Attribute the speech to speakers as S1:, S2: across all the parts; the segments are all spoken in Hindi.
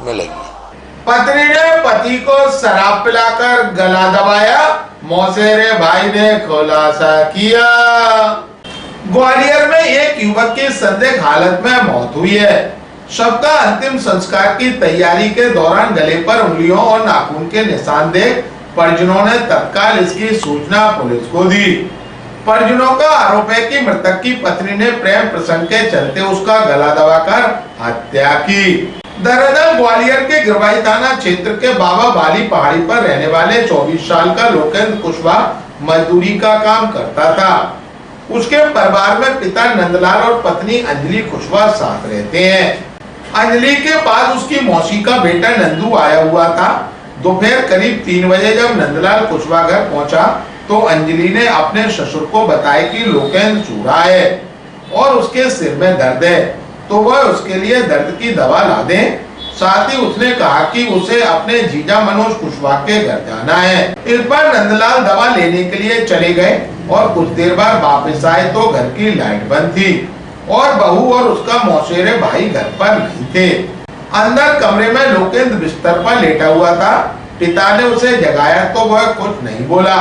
S1: मिलेगी।
S2: पत्नी ने पति को शराब पिलाकर गला दबाया, मौसेरे भाई ने खुलासा किया। ग्वालियर में एक युवक की संदिग्ध हालत में मौत हुई है। शव का अंतिम संस्कार की तैयारी के दौरान गले पर उंगलियों और नाखून के निशान देख परिजनों ने तत्काल इसकी सूचना पुलिस को दी। परिजनों का आरोप है कि मृतक की पत्नी ने प्रेम प्रसंग के चलते उसका गला दबाकर हत्या की। दरअसल ग्वालियर के गिरवाई थाना क्षेत्र के बाबा बाली पहाड़ी पर रहने वाले 24 साल का लोकेंद्र कुशवाहा मजदूरी का काम करता था। उसके परिवार में पिता नंदलाल और पत्नी अंजलि कुशवाहा साथ रहते हैं। अंजलि के पास उसकी मौसी का बेटा नंदू आया हुआ था। दोपहर करीब 3 बजे जब नंदलाल कुशवाहा घर पहुंचा तो अंजलि ने अपने ससुर को बताया कि लोकेंद्र चूरा है और उसके सिर में दर्द है, तो वह उसके लिए दर्द की दवा ला दें। साथ ही उसने कहा कि उसे अपने जीजा मनोज कुशवाहा के घर जाना है। इस पर नंदलाल दवा लेने के लिए चले गए और कुछ देर बाद वापस आए तो घर की लाइट बंद थी और बहू और उसका मौसेरे भाई घर पर नहीं थे। अंदर कमरे में लोकेंद्र बिस्तर पर लेटा हुआ था। पिता ने उसे जगाया तो वह कुछ नहीं बोला।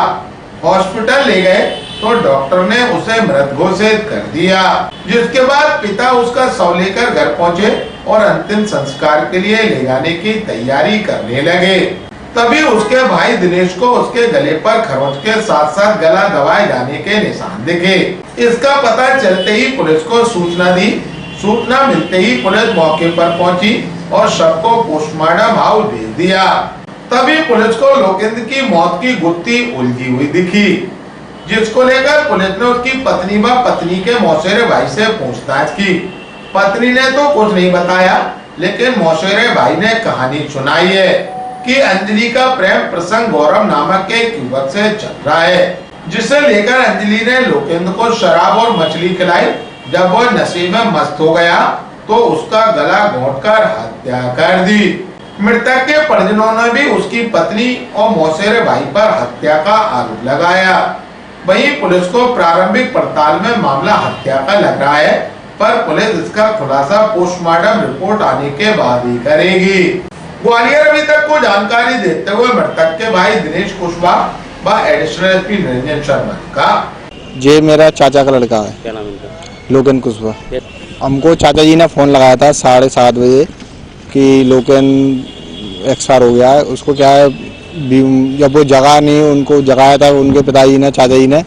S2: हॉस्पिटल ले गए तो डॉक्टर ने उसे मृत घोषित कर दिया, जिसके बाद पिता उसका शव लेकर घर पहुंचे और अंतिम संस्कार के लिए ले जाने की तैयारी करने लगे। तभी उसके भाई दिनेश को उसके गले पर खरोंच के साथ साथ गला दबाए जाने के निशान दिखे। इसका पता चलते ही पुलिस को सूचना दी। सूचना मिलते ही पुलिस मौके पर पहुंची और शव को पोस्टमार्टम हाउस भेज दिया। तभी पुलिस को लोकेंद्र की मौत की गुत्थी उलझी हुई दिखी, जिसको लेकर पुलिस ने उसकी पत्नी व पत्नी के मौसेरे भाई से पूछताछ की। पत्नी ने तो कुछ नहीं बताया, लेकिन मौसेरे भाई ने कहानी सुनाई है कि अंजलि का प्रेम प्रसंग गौरव नामक एक युवक से चल रहा है, जिसे लेकर अंजलि ने लोकेंद्र को शराब और मछली खिलाई। जब वह नशे में मस्त हो गया तो उसका गला घोंटकर हत्या कर दी। मृतक के परिजनों ने भी उसकी पत्नी और मौसेरे भाई पर हत्या का आरोप लगाया। वहीं पुलिस को प्रारंभिक पड़ताल में मामला हत्या का लग रहा है, पर पुलिस इसका खुलासा पोस्टमार्टम रिपोर्ट आने के बाद ही करेगी। ग्वालियर अभी तक को जानकारी देते हुए मृतक के भाई दिनेश कुशवाहा व एडिशनल एसपी निरंजन शर्मा का,
S3: ये मेरा चाचा का लड़का है।
S4: क्या नाम इनका?
S3: लोकेंद्र कुशवाहा। हमको चाचा जी ने फोन लगाया था 7:30 बजे कि लोकेंद्र एक्सपायर हो गया है। उसको क्या है, जब वो जगा नहीं, उनको जगाया था उनके पिताजी ने, चाचा जी ने,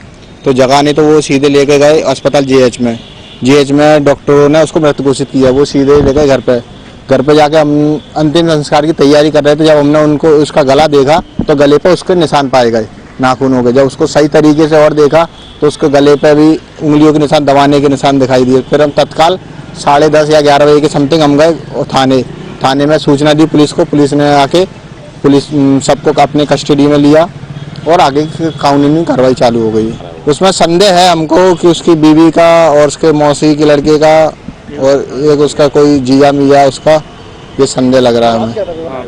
S3: तो जगा नहीं तो वो सीधे लेके गए अस्पताल जीएच में डॉक्टरों ने उसको मृत घोषित किया। वो सीधे ले गए घर पे जाके हम अंतिम संस्कार की तैयारी कर रहे थे। जब हमने उनको उसका गला देखा तो गले पे उसके निशान पाए गए, नाखून हो गए। जब उसको सही तरीके से और देखा तो उसके गले पे भी उंगलियों के निशान, दबाने के निशान दिखाई दिए। फिर हम तत्काल 10:30 या 11 बजे के समथिंग हम गए और थाने में सूचना दी पुलिस को। पुलिस ने आके सबको अपने कस्टडी में लिया और आगे की कानूनी कार्रवाई चालू हो गई। उसमें संदेह है हमको कि उसकी बीवी का और उसके मौसी के लड़के का और एक उसका कोई जीजा मिया, उसका ये संदेह लग रहा है हमें।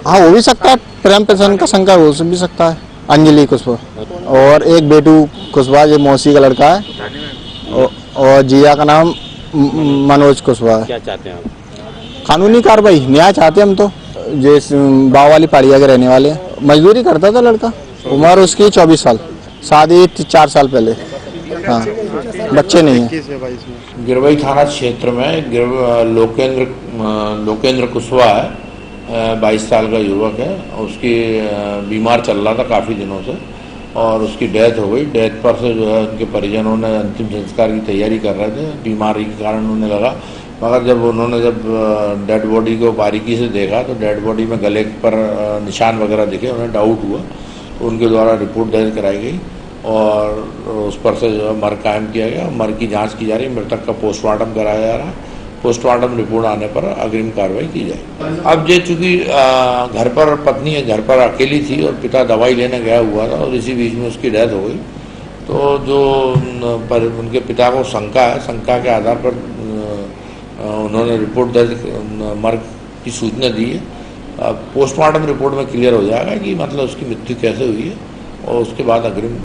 S3: हाँ, हो भी सकता है, प्रेम प्रसंग का शंका हो भी सकता है। अंजलि कुशवाहा और एक बेटू कुशवाहा, ये मौसी का लड़का है, और जीजा का नाम मनोज कुशवाहा।
S4: क्या चाहते हैं आप?
S3: कानूनी कार्रवाई, न्याय चाहते हैं हम तो। जे बाव वाली पहाड़िया के रहने वाले, मजदूरी करता था लड़का। उम्र उसकी 24 साल, शादी 4 साल पहले। हाँ, बच्चे नहीं है।
S1: गिरवाई थाना क्षेत्र में लोकेंद्र कुशवाहा है, 22 साल का युवक है। उसकी बीमार चल रहा था काफ़ी दिनों से और उसकी डेथ हो गई। डेथ पर से जो है उनके परिजनों ने अंतिम संस्कार की तैयारी कर रहे थे। बीमारी के कारण उन्हें लगा, मगर जब उन्होंने डेड बॉडी को बारीकी से देखा तो डेड बॉडी में गले पर निशान वगैरह दिखे। उन्हें डाउट हुआ तो उनके द्वारा रिपोर्ट दर्ज कराई गई और उस पर से जो है मर्ग कायम किया गया। मर्ग की जांच की जा रही है, मृतक का पोस्टमार्टम कराया जा रहा है। पोस्टमार्टम रिपोर्ट आने पर अग्रिम कार्रवाई की जाएगी। अब ये चूँकि घर पर पत्नी है, घर पर अकेली थी और पिता दवाई लेने गया हुआ था और इसी बीच में उसकी डेथ हो गई, तो जो उनके पिता को शंका है, शंका के आधार पर उन्होंने रिपोर्ट दर्ज मर्ग की सूचना दी है। पोस्टमार्टम रिपोर्ट में क्लियर हो जाएगा कि मतलब उसकी मृत्यु कैसे हुई है और उसके बाद अग्रिम